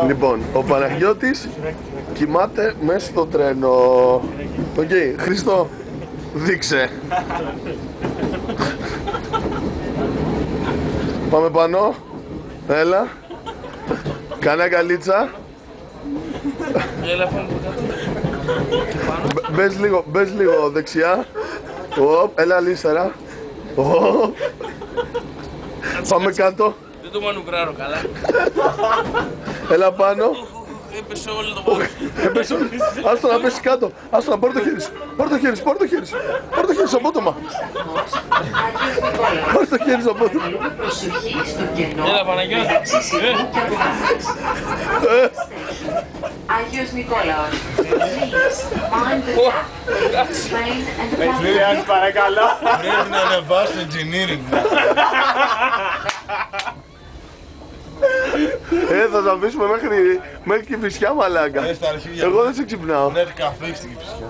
Λοιπόν, ο Παναγιώτης κοιμάται μέσα στο τρένο. Οκ, Χρήστο, δείξε. Πάμε πάνω. Έλα. Κάνε αγκαλίτσα. Μπες λίγο δεξιά. Έλα αριστερά. Πάμε κάτω. Δεν το μανουβράρω καλά. Έλα πάνω. Έπεσε όλο το πόδι. Έπεσε όλο. Άστο να πέσει κάτω. Άστο να πάρει το χέρι σου. Πάρει το χέρι σου. Πάρει το χέρι σου απότομα. Πάρει το χέρι σου απότομα. Έλα Παναγιώτη. Άγιος Νικόλαος. Λίλιαν, παρακαλώ. Πρέπει να ανεβάσω engineering. Θα σε αφήσουμε μέχρι Κηφισιά, μαλάκα. Στα αρχίδια. Εγώ δεν σε ξυπνάω. Ναι, καφέ στην Κηφισιά.